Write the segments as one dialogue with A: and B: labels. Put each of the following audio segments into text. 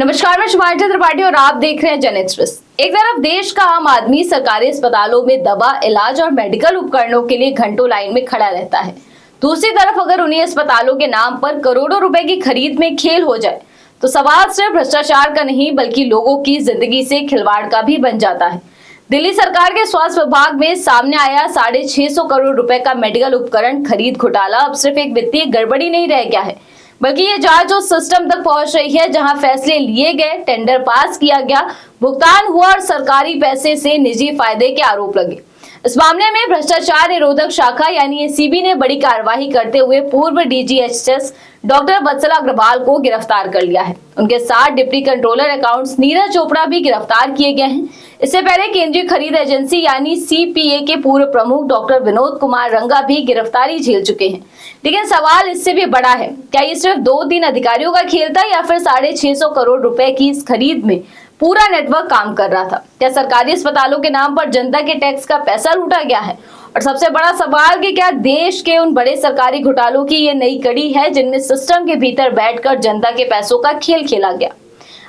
A: नमस्कार, मैं शुभांजलि त्रिपाठी और आप देख रहे हैं जन एक्सप्रेस। एक तरफ देश का आम आदमी सरकारी अस्पतालों में दवा, इलाज और मेडिकल उपकरणों के लिए घंटों लाइन में खड़ा रहता है। दूसरी तरफ अगर उन्हीं अस्पतालों के नाम पर करोड़ों रुपए की खरीद में खेल हो जाए तो सवाल सिर्फ भ्रष्टाचार का नहीं बल्कि लोगों की जिंदगी से खिलवाड़ का भी बन जाता है। दिल्ली सरकार के स्वास्थ्य विभाग में सामने आया 650 करोड़ रुपए का मेडिकल उपकरण खरीद घोटाला अब सिर्फ एक वित्तीय गड़बड़ी नहीं रह गया है, बल्कि ये जांच उस सिस्टम तक पहुंच रही है जहां फैसले लिए गए, टेंडर पास किया गया, भुगतान हुआ और सरकारी पैसे से निजी फायदे के आरोप लगे। इस मामले में भ्रष्टाचार निरोधक शाखा यानी एसीबी ने बड़ी कार्रवाई करते हुए पूर्व डीजीएचएस डॉक्टर वत्सला अग्रवाल को गिरफ्तार कर लिया है। उनके साथ deputy controller accounts Neeraj Chopra भी गिरफ्तार किए गए हैं। इससे पहले केंद्रीय खरीद एजेंसी यानी सीपीए के पूर्व प्रमुख डॉक्टर विनोद कुमार रंगा भी गिरफ्तारी झेल चुके हैं। लेकिन सवाल इससे भी बड़ा है, क्या ये सिर्फ 2-3 अधिकारियों का खेल था या फिर 650 करोड़ रुपए की इस खरीद में पूरा नेटवर्क काम कर रहा था? क्या सरकारी अस्पतालों के नाम पर जनता के टैक्स का पैसा लूटा गया है? और सबसे बड़ा सवाल कि क्या देश के उन बड़े सरकारी घोटालों की ये नई कड़ी है जिनमें सिस्टम के भीतर बैठकर जनता के पैसों का खेल खेला गया?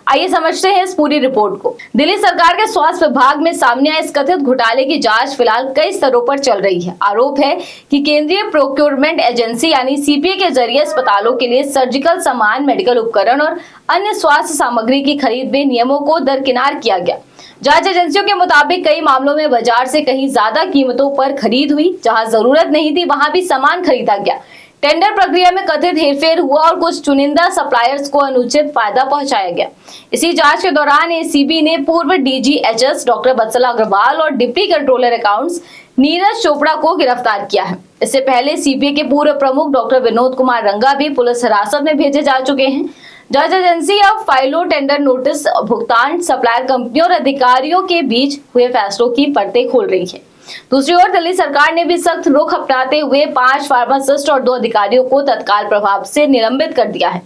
A: आइए समझते हैं इस पूरी रिपोर्ट को। दिल्ली सरकार के स्वास्थ्य विभाग में सामने आए इस कथित घोटाले की जांच फिलहाल कई स्तरों पर चल रही है। आरोप है कि केंद्रीय प्रोक्योरमेंट एजेंसी यानी सीपीए के जरिए अस्पतालों के लिए सर्जिकल सामान, मेडिकल उपकरण और अन्य स्वास्थ्य सामग्री की खरीद में नियमों को दरकिनार किया गया। जांच एजेंसियों के मुताबिक कई मामलों में बाजार से कहीं ज्यादा कीमतों पर खरीद हुई, जहां जरूरत नहीं थी वहां भी सामान खरीदा गया। टेंडर प्रक्रिया में कथित हेरफेर हुआ और कुछ चुनिंदा सप्लायर्स को अनुचित फायदा पहुंचाया गया। इसी जांच के दौरान एसीबी ने पूर्व डीजीएचएस डॉक्टर वत्सला अग्रवाल और deputy controller accounts Neeraj Chopra को गिरफ्तार किया है। इससे पहले सीपीए के पूर्व प्रमुख डॉक्टर विनोद कुमार रंगा भी पुलिस हिरासत में भेजे जा चुके हैं। जांच एजेंसी अब फाइलों, टेंडर नोटिस, भुगतान, सप्लायर कंपनियों और अधिकारियों के बीच हुए फैसलों की परतें खोल रही है। दूसरी ओर दिल्ली सरकार ने भी सख्त रुख अपनाते हुए 5 फार्मासिस्ट और 2 अधिकारियों को तत्काल प्रभाव से निलंबित कर दिया है।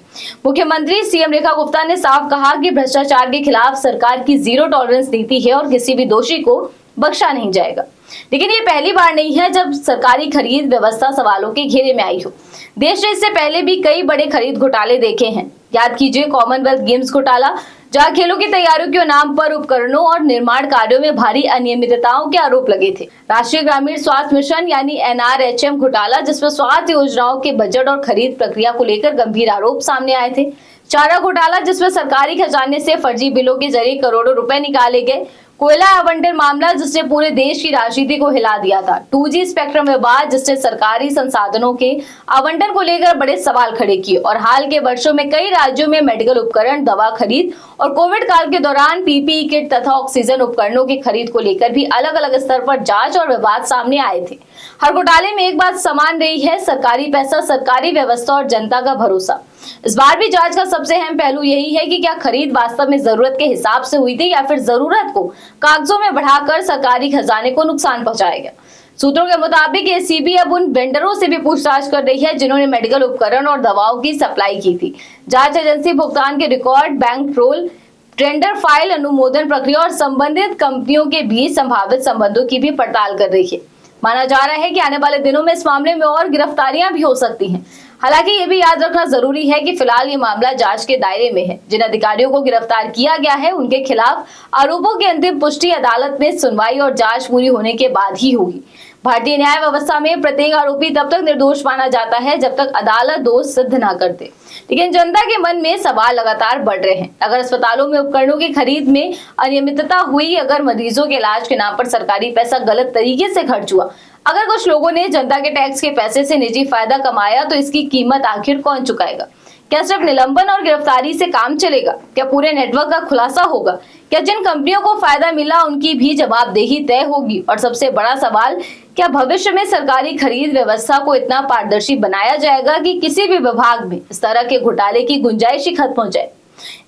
A: मुख्यमंत्री सीएम रेखा गुप्ता ने साफ कहा कि भ्रष्टाचार के खिलाफ सरकार की जीरो टॉलरेंस नीति है और किसी भी दोषी को बख्शा नहीं जाएगा। लेकिन ये पहली बार नहीं है जब सरकारी खरीद व्यवस्था सवालों के घेरे में आई हो। देश ने इससे पहले भी कई बड़े खरीद घोटाले देखे हैं। याद कीजिए कॉमनवेल्थ गेम्स घोटाला, जहां खेलों की तैयारियों के नाम पर उपकरणों और निर्माण कार्यों में भारी अनियमितताओं के आरोप लगे थे। राष्ट्रीय ग्रामीण स्वास्थ्य मिशन यानी एनआरएचएम घोटाला, जिसमें स्वास्थ्य योजनाओं के बजट और खरीद प्रक्रिया को लेकर गंभीर आरोप सामने आए थे। चारा घोटाला, जिसमें सरकारी खजाने से फर्जी बिलों के जरिए करोड़ों रुपए निकाले गए। कोयला आवंटन मामला, जिसने पूरे देश की राजनीति को हिला दिया था। 2G स्पेक्ट्रम विवाद, जिसने सरकारी संसाधनों के आवंटन को लेकर बड़े सवाल खड़े किए। और हाल के वर्षों में कई राज्यों में मेडिकल उपकरण, दवा खरीद और कोविड काल के दौरान पीपीई किट तथा ऑक्सीजन उपकरणों की खरीद को लेकर भी अलग अलग स्तर पर जांच और विवाद सामने आए थे। हर घोटाले में एक बात समान रही है, सरकारी पैसा, सरकारी व्यवस्था और जनता का भरोसा। इस बार भी जांच का सबसे अहम पहलू यही है कि क्या खरीद वास्तव में जरूरत के हिसाब से हुई थी या फिर जरूरत को कागजों में बढ़ाकर सरकारी खजाने को नुकसान पहुंचाया गया। सूत्रों के मुताबिक एसीबी अब उन वेंडरों से भी पूछताछ कर रही है जिन्होंने मेडिकल उपकरण और दवाओं की सप्लाई की थी। जांच एजेंसी भुगतान के record, bank roll, tender file, अनुमोदन प्रक्रिया और संबंधित कंपनियों के बीच संभावित संबंधों की भी पड़ताल कर रही है। माना जा रहा है कि आने वाले दिनों में इस मामले में और गिरफ्तारियां भी हो सकती हैं। हालांकि ये भी याद रखना जरूरी है कि फिलहाल ये मामला जांच के दायरे में है। जिन अधिकारियों को गिरफ्तार किया गया है उनके खिलाफ आरोपों की अंतिम पुष्टि अदालत में सुनवाई और जांच पूरी होने के बाद ही होगी। भारतीय न्याय व्यवस्था में प्रत्येक आरोपी तब तक निर्दोष माना जाता है जब तक अदालत दोष सिद्ध न करते। लेकिन जनता के मन में सवाल लगातार बढ़ रहे हैं। अगर अस्पतालों में उपकरणों की खरीद में अनियमितता हुई, अगर मरीजों के इलाज के नाम पर सरकारी पैसा गलत तरीके से खर्च हुआ, अगर कुछ लोगों ने जनता के टैक्स के पैसे से निजी फायदा कमाया, तो इसकी कीमत आखिर कौन चुकाएगा? क्या सिर्फ निलंबन और गिरफ्तारी से काम चलेगा? क्या पूरे नेटवर्क का खुलासा होगा? क्या जिन कंपनियों को फायदा मिला उनकी भी जवाबदेही तय होगी? और सबसे बड़ा सवाल, क्या भविष्य में सरकारी खरीद व्यवस्था को इतना पारदर्शी बनाया जाएगा कि किसी भी विभाग में इस तरह के घोटाले की गुंजाइश ही खत्म हो जाए?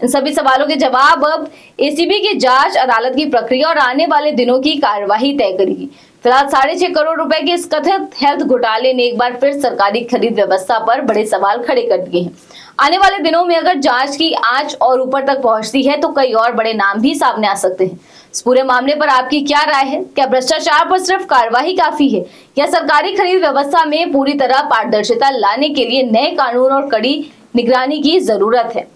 A: इन सभी सवालों के जवाब अब एसीबी की जांच, अदालत की प्रक्रिया और आने वाले दिनों की कार्यवाही तय करेगी। फिलहाल 6.5 करोड़ रुपए के इस कथित हेल्थ घोटाले ने एक बार फिर सरकारी खरीद व्यवस्था पर बड़े सवाल खड़े कर दिए हैं। आने वाले दिनों में अगर जांच की आंच और ऊपर तक पहुंचती है तो कई और बड़े नाम भी सामने आ सकते हैं। इस पूरे मामले पर आपकी क्या राय है? क्या भ्रष्टाचार पर सिर्फ कार्यवाही काफी है या सरकारी खरीद व्यवस्था में पूरी तरह पारदर्शिता लाने के लिए नए कानून और कड़ी निगरानी की जरूरत है?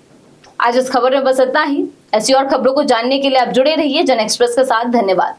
A: आज इस खबर में बस इतना ही। ऐसी और खबरों को जानने के लिए आप जुड़े रहिए जन एक्सप्रेस के साथ। धन्यवाद।